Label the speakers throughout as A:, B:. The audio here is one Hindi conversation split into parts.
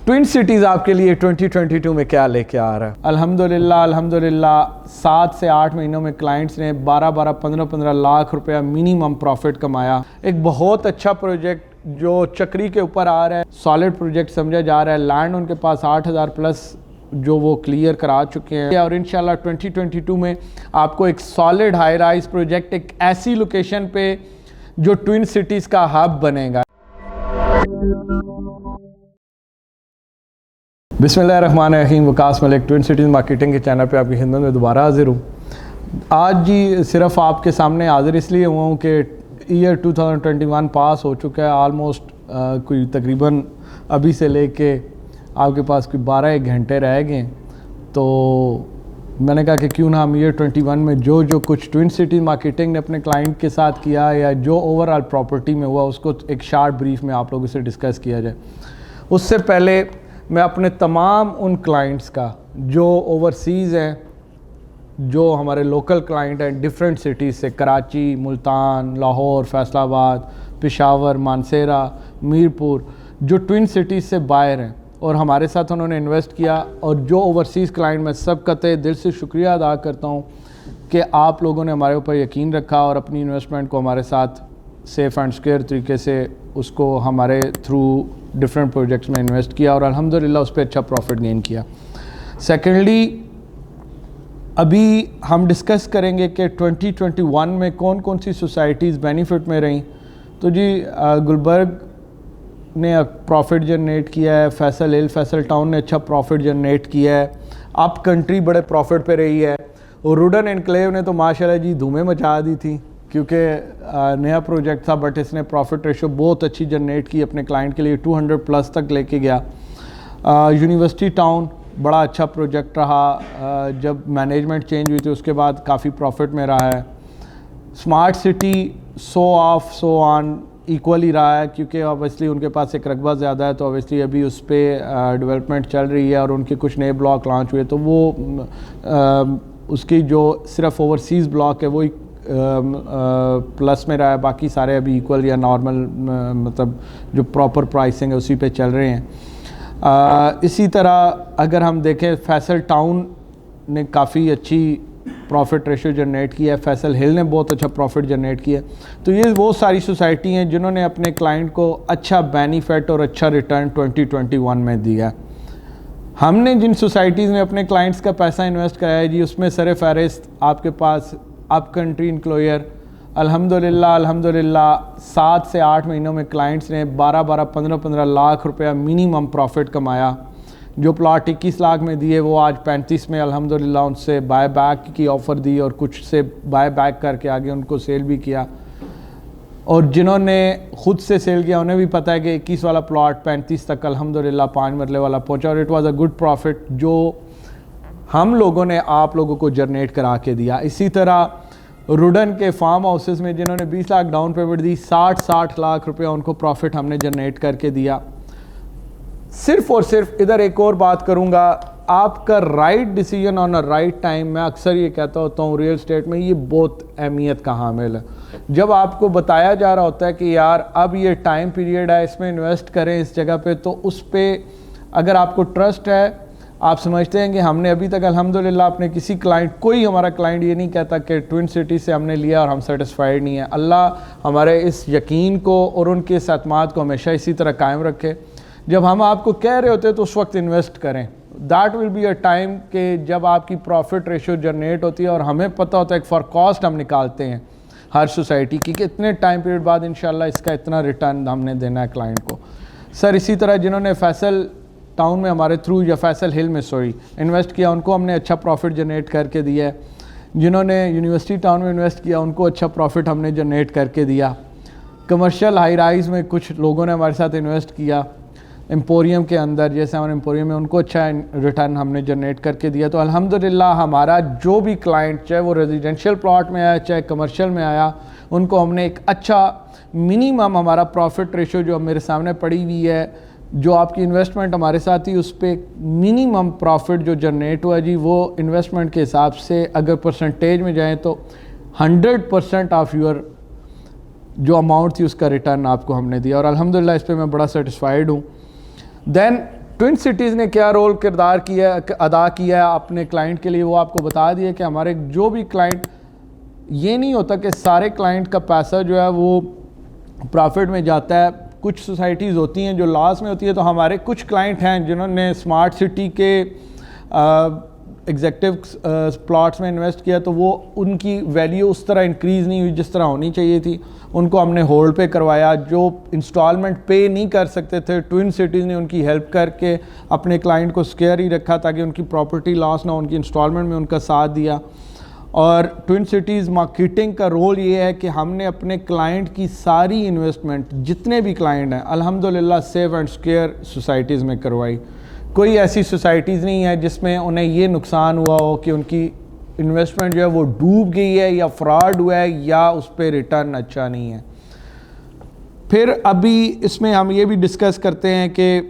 A: ट्विन सिटीज़ आपके लिए 2022 में क्या लेके आ रहा है? अल्हम्दुलिल्लाह 7 से 8 महीनों में क्लाइंट्स ने 12-12, 15-15 लाख रुपया मिनिमम प्रॉफिट कमाया। एक बहुत अच्छा प्रोजेक्ट जो चक्री के ऊपर आ रहा है, सॉलिड प्रोजेक्ट समझा जा रहा है। लैंड उनके पास 8,000 प्लस जो वो क्लियर करा चुके हैं और इंशाल्लाह 2022 में आपको एक सॉलिड हाई राइज प्रोजेक्ट एक ऐसी लोकेशन पे जो ट्विन सिटीज़ का हब बनेगा। बिस्मिल्लाहिर्रहमानिर्रहीम। Waqas Malik twin cities marketing के चैनल पे आपकी खिदमत में दोबारा हाजिर हूँ। आज जी सिर्फ आपके सामने हाजिर इसलिए हुआ हूँ कि ईयर 2021 पास हो चुका है ऑलमोस्ट। कोई तकरीबन अभी से लेके आपके पास कोई 12 घंटे रह गए। तो मैंने कहा कि क्यों ना हम ईयर 21 में जो कुछ ट्विन सिटीज़ मार्केटिंग ने अपने क्लाइंट के साथ किया या जो ओवरऑल प्रॉपर्टी में हुआ उसको एक शार्ट ब्रीफ में आप लोगों से डिस्कस किया जाए। उससे पहले मैं अपने तमाम उन क्लाइंट्स का जो ओवरसीज़ हैं, जो हमारे लोकल क्लाइंट हैं डिफरेंट सिटीज़ से, कराची, मुल्तान, लाहौर, फैसलाबाद, पेशावर, मानसेरा, मीरपुर, जो ट्विन सिटीज़ से बाहर हैं और हमारे साथ उन्होंने इन्वेस्ट किया, और जो ओवरसीज़ क्लाइंट, मैं सब कतई दिल से शुक्रिया अदा करता हूँ कि आप लोगों ने हमारे ऊपर यकीन रखा और अपनी इन्वेस्टमेंट को हमारे साथ सेफ़ एंड सिक्योर तरीके से उसको हमारे थ्रू डिफरेंट प्रोजेक्ट्स में इन्वेस्ट किया और अल्हम्दुलिल्लाह उस पर अच्छा प्रॉफिट गेन किया। सेकेंडली, अभी हम डिस्कस करेंगे कि 2021 में कौन कौन सी सोसाइटीज़ बेनिफिट में रहीं। तो जी गुलबर्ग ने प्रॉफिट जनरेट किया है, फैसल हिल, फैसल टाउन ने अच्छा प्रॉफिट जनरेट किया है, अप कंट्री बड़े प्रॉफिट पे रही है, और रुडन एनक्लेव ने तो माशाल्लाह जी धूमें मचा दी थी क्योंकि नया प्रोजेक्ट था, बट इसने प्रॉफिट रेशो बहुत अच्छी जनरेट की अपने क्लाइंट के लिए, 200 प्लस तक लेके गया। यूनिवर्सिटी टाउन बड़ा अच्छा प्रोजेक्ट रहा, जब मैनेजमेंट चेंज हुई थी उसके बाद काफ़ी प्रॉफिट में रहा है। Smart city so of so on equally रहा है क्योंकि ऑब्वियसली उनके पास एक रकबा ज़्यादा है, तो ऑब्वियसली अभी उस पर डेवलपमेंट चल रही है और उनके कुछ नए ब्लॉक लॉन्च हुए, तो वो उसकी जो सिर्फ ओवरसीज़ ब्लॉक है वो प्लस में रहा है, बाकी सारे अभी इक्वल या नॉर्मल मतलब जो प्रॉपर प्राइसिंग है उसी पे चल रहे हैं। इसी तरह अगर हम देखें, फैसल टाउन ने काफ़ी अच्छी प्रॉफिट रेशो जनरेट किया है, फैसल हिल ने बहुत अच्छा प्रॉफिट जनरेट किया। तो ये वो सारी सोसाइटी हैं जिन्होंने अपने क्लाइंट को अच्छा बेनिफिट और अच्छा रिटर्न 2021 में दिया। हमने जिन सोसाइटीज़ में अपने क्लाइंट्स का पैसा इन्वेस्ट कराया जी, उसमें सर फहरिस्त आपके पास अप कंट्री इनक्लोयर। अल्हम्दुलिल्लाह 7 से 8 महीनों में क्लाइंट्स ने 12-12, 15-15 लाख रुपया मिनिमम प्रॉफिट कमाया। जो प्लॉट 21 लाख में दिए वो आज 35 में अल्हम्दुलिल्लाह उनसे बाय बैक की ऑफ़र दी और कुछ से बाय बैक करके आगे उनको सेल भी किया। और जिन्होंने ख़ुद से सेल किया उन्हें भी पता है कि 21 वाला प्लॉट 35 तक अल्हम्दुलिल्लाह 5 मरले वाला पहुंचा, और it was a good profit जो हम लोगों ने आप लोगों को जनरेट करा के दिया। इसी तरह रुडन के फार्म हाउसेस में जिन्होंने 20 लाख डाउन पेमेंट दी, 60 लाख रुपया उनको प्रॉफिट हमने जनरेट करके दिया। सिर्फ और सिर्फ इधर एक और बात करूंगा, आपका right decision on a right time, मैं अक्सर ये कहता होता हूँ रियल स्टेट में ये बहुत अहमियत का हामिल है। जब आपको बताया जा रहा होता है कि यार अब ये टाइम पीरियड है, इसमें इन्वेस्ट करें इस जगह पे, तो उस पर अगर आपको ट्रस्ट है, आप समझते हैं कि हमने अभी तक अल्हम्दुलिल्लाह अपने किसी क्लाइंट, कोई हमारा क्लाइंट ये नहीं कहता कि ट्विन सिटी से हमने लिया और हम सेटिस्फाइड नहीं है। अल्लाह हमारे इस यकीन को और उनके इस एतमाद को हमेशा इसी तरह कायम रखे। जब हम आपको कह रहे होते हैं तो उस वक्त इन्वेस्ट करें। That will be a time कि जब आपकी प्रॉफिट रेशो जनरेट होती है और हमें पता होता है कि फॉर कॉस्ट हम निकालते हैं हर सोसाइटी की कि इतने टाइम पीरियड बाद इंशाल्लाह इसका इतना रिटर्न हमने देना है क्लाइंट को। सर इसी तरह जिन्होंने फैसल टाउन में हमारे थ्रू या फैसल हिल में इन्वेस्ट किया उनको हमने अच्छा प्रॉफिट जनरेट करके दिया है। जिन्होंने यूनिवर्सिटी टाउन में इन्वेस्ट किया उनको अच्छा प्रॉफिट हमने जनरेट करके दिया। कमर्शियल हाई राइज़ में कुछ लोगों ने हमारे साथ इन्वेस्ट किया, एम्पोरियम के अंदर जैसे हमारे एम्पोरियम में, उनको अच्छा रिटर्न हमने जनरेट करके दिया। तो अल्हम्दुलिल्लाह हमारा जो भी क्लाइंट, चाहे वो रेजिडेंशियल प्लॉट में आया चाहे कमर्शियल में आया, उनको हमने एक अच्छा मिनिमम हमारा प्रॉफिट रेशो जो मेरे सामने पड़ी हुई है, जो आपकी इन्वेस्टमेंट हमारे साथ ही, उस पर मिनिमम प्रॉफिट जो जनरेट हुआ जी, वो इन्वेस्टमेंट के हिसाब से अगर परसेंटेज में जाएँ तो 100% ऑफ योर जो अमाउंट थी उसका रिटर्न आपको हमने दिया, और अल्हम्दुलिल्लाह इस पर मैं बड़ा सेटिस्फाइड हूँ। देन ट्विन सिटीज़ ने क्या रोल किरदार किया अदा किया है अपने क्लाइंट के लिए, वो आपको बता दिया कि हमारे जो भी क्लाइंट, ये नहीं होता कि सारे क्लाइंट का पैसा जो है वो प्रॉफिट में जाता है। कुछ सोसाइटीज़ होती हैं जो लॉस में होती है। तो हमारे कुछ क्लाइंट हैं जिन्होंने स्मार्ट सिटी के एग्जेक्टिव प्लॉट्स में इन्वेस्ट किया, तो वो उनकी वैल्यू उस तरह इंक्रीज़ नहीं हुई जिस तरह होनी चाहिए थी। उनको हमने होल्ड पे करवाया। जो इंस्टॉलमेंट पे नहीं कर सकते थे, ट्विन सिटीज़ ने उनकी हेल्प करके अपने क्लाइंट को स्केयर ही रखा ताकि उनकी प्रॉपर्टी लॉस ना हो, उनकी इंस्टॉलमेंट में उनका साथ दिया। और ट्विन सिटीज़ मार्केटिंग का रोल ये है कि हमने अपने क्लाइंट की सारी इन्वेस्टमेंट, जितने भी क्लाइंट हैं, अल्हम्दुलिल्लाह सेफ एंड स्केयर सोसाइटीज़ में करवाई। कोई ऐसी सोसाइटीज़ नहीं है जिसमें उन्हें ये नुकसान हुआ हो कि उनकी इन्वेस्टमेंट जो है वो डूब गई है या फ्रॉड हुआ है या उस पर रिटर्न अच्छा नहीं है। फिर अभी इसमें हम ये भी डिस्कस करते हैं कि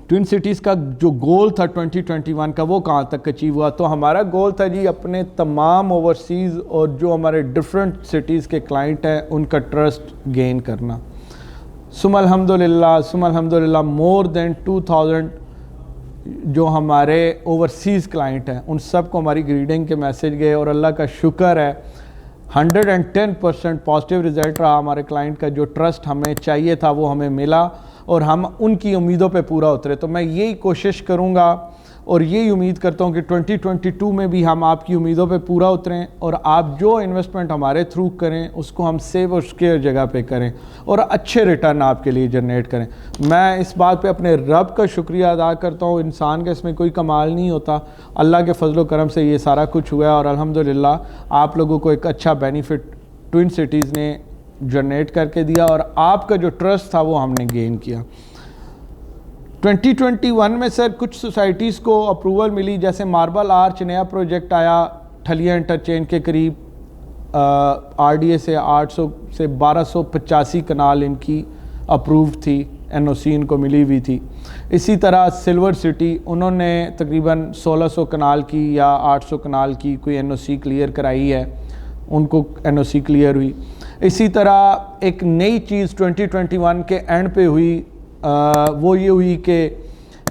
A: ट्विन सिटीज़ का जो गोल था 2021 का, वो कहाँ तक अचीव हुआ। तो हमारा गोल था जी अपने तमाम ओवरसीज़ और जो हमारे डिफरेंट सिटीज़ के क्लाइंट हैं उनका ट्रस्ट गेन करना। सुम अल्हम्दुलिल्लाह मोर देन 2000 जो हमारे ओवरसीज़ क्लाइंट हैं उन सब को हमारी ग्रीडिंग के मैसेज गए और अल्लाह का शुक्र है 110% पॉजिटिव रिज़ल्ट रहा। हमारे क्लाइंट का जो ट्रस्ट हमें चाहिए था वो हमें मिला और हम उनकी उम्मीदों पे पूरा उतरे। तो मैं यही कोशिश करूँगा और यही उम्मीद करता हूँ कि 2022 में भी हम आपकी उम्मीदों पे पूरा उतरें और आप जो इन्वेस्टमेंट हमारे थ्रू करें उसको हम सेफ और सिक्योर जगह पे करें और अच्छे रिटर्न आपके लिए जनरेट करें। मैं इस बात पे अपने रब का शुक्रिया अदा करता हूँ। इंसान का इसमें कोई कमाल नहीं होता, अल्लाह के फजल करम से ये सारा कुछ हुआ है और अल्हम्दुलिल्लाह आप लोगों को एक अच्छा बेनिफिट ट्विन सिटीज़ ने जनरेट करके दिया और आपका जो ट्रस्ट था वो हमने गेन किया। 2021 में सर कुछ सोसाइटीज़ को अप्रूवल मिली, जैसे मार्बल आर्च नया प्रोजेक्ट आया ठलिया इंटरचेंज के करीब, RDA से 800 से 1285 कनाल इनकी अप्रूव थी, NOC इनको मिली हुई थी। इसी तरह सिल्वर सिटी उन्होंने तकरीबन 1600 कनाल की या 800 कनाल की कोई NOC क्लियर कराई है, उनको NOC क्लियर हुई। इसी तरह एक नई चीज़ 2021 के एंड पे हुई, वो ये हुई कि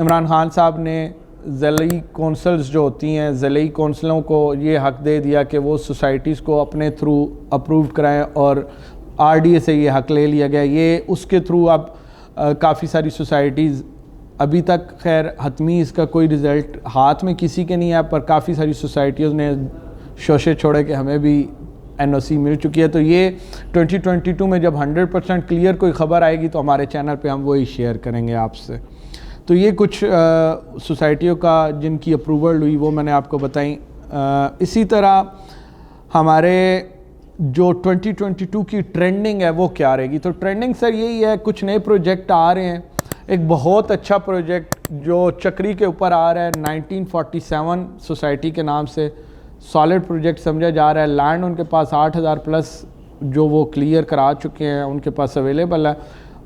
A: इमरान खान साहब ने ज़िली कौंसल्स जो होती हैं, ज़िली कौंसलों को ये हक़ दे दिया कि वो सोसाइटीज़ को अपने थ्रू अप्रूव कराएं और RDA से ये हक़ ले लिया गया। ये उसके थ्रू अब काफ़ी सारी सोसाइटीज़, अभी तक खैर हतमी इसका कोई रिज़ल्ट हाथ में किसी के नहीं है, पर काफ़ी सारी सोसाइटीज़ ने शोशे छोड़े कि हमें भी NOC मिल चुकी है। तो ये 2022 में जब 100% क्लियर कोई ख़बर आएगी तो हमारे चैनल पे हम वही शेयर करेंगे आपसे। तो ये कुछ सोसाइटियों का जिनकी अप्रूवल हुई वो मैंने आपको बताई। इसी तरह हमारे जो 2022 की ट्रेंडिंग है वो क्या रहेगी। तो ट्रेंडिंग सर यही है, कुछ नए प्रोजेक्ट आ रहे हैं। एक बहुत अच्छा प्रोजेक्ट जो चक्री के ऊपर आ रहा है 1947 सोसाइटी के नाम से, सॉलिड प्रोजेक्ट समझा जा रहा है। लैंड उनके पास 8000 प्लस जो वो क्लियर करा चुके हैं उनके पास अवेलेबल है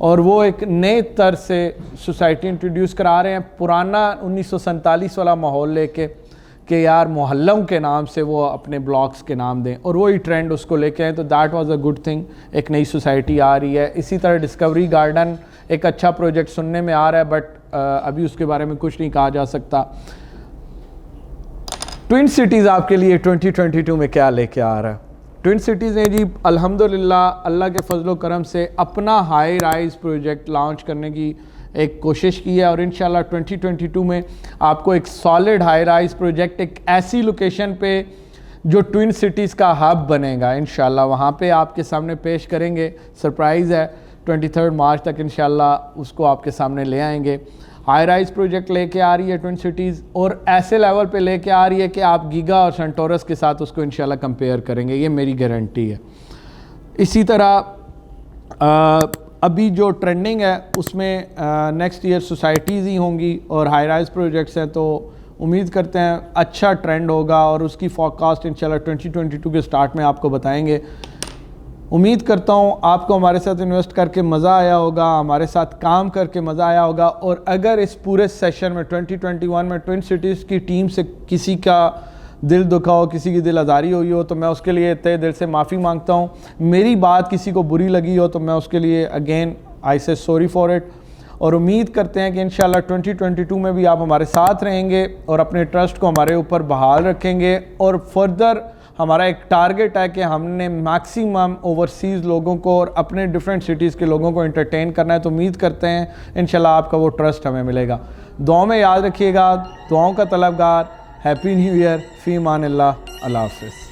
A: और वो एक नए तर्ज से सोसाइटी इंट्रोड्यूस करा रहे हैं। पुराना 1947 वाला माहौल लेके कि यार मोहल्लों के नाम से वो अपने ब्लॉक्स के नाम दें और वही ट्रेंड उसको लेके आए। तो that was a good thing, एक नई सोसाइटी आ रही है। इसी तरह डिस्कवरी गार्डन एक अच्छा प्रोजेक्ट सुनने में आ रहा है, बट अभी उसके बारे में कुछ नहीं कहा जा सकता। ट्विन सिटीज़ आपके लिए 2022 में क्या लेके आ रहा है। ट्विन सिटीज़ ने जी अल्हम्दुलिल्लाह अल्लाह के फजलो करम से अपना हाई राइज प्रोजेक्ट लॉन्च करने की एक कोशिश की है और इंशाल्लाह 2022 में आपको एक सॉलिड हाई राइज प्रोजेक्ट एक ऐसी लोकेशन पे जो ट्विन सिटीज़ का हब बनेगा इंशाल्लाह वहाँ पे आपके सामने पेश करेंगे। सरप्राइज़ है, 23 मार्च तक इंशाल्लाह उसको आपके सामने ले आएंगे। हाई राइज प्रोजेक्ट लेके आ रही है ट्विन सिटीज़ और ऐसे लेवल पे लेके आ रही है कि आप गीगा और सेंटोरस के साथ उसको इंशाल्लाह कंपेयर करेंगे, ये मेरी गारंटी है। इसी तरह अभी जो ट्रेंडिंग है उसमें नेक्स्ट ईयर सोसाइटीज़ ही होंगी और हाई राइज प्रोजेक्ट्स हैं, तो उम्मीद करते हैं अच्छा ट्रेंड होगा और उसकी फोरकास्ट इंशाल्लाह 2022 के स्टार्ट में आपको बताएंगे। उम्मीद करता हूँ आपको हमारे साथ इन्वेस्ट करके मज़ा आया होगा, हमारे साथ काम करके मज़ा आया होगा। और अगर इस पूरे सेशन में 2021 में ट्विन सिटीज़ की टीम से किसी का दिल दुखा हो, किसी की दिल आज़ारी हुई हो, तो मैं उसके लिए तहे दिल से माफ़ी मांगता हूँ। मेरी बात किसी को बुरी लगी हो तो मैं उसके लिए अगेन आई से सॉरी फॉर इट। और उम्मीद करते हैं कि इंशाल्लाह 2022 में भी आप हमारे साथ रहेंगे और अपने ट्रस्ट को हमारे ऊपर बहाल रखेंगे। और फर्दर हमारा एक टारगेट है कि हमने मैक्सिमम ओवरसीज़ लोगों को और अपने डिफरेंट सिटीज़ के लोगों को एंटरटेन करना है। तो उम्मीद करते हैं इंशाल्लाह आपका वो ट्रस्ट हमें मिलेगा। दुआओं में याद रखिएगा, दुआओं का तलबगार। हैप्पी न्यू ईयर, फ़ी अमान अल्लाह, अल्लाह हाफ़िज़।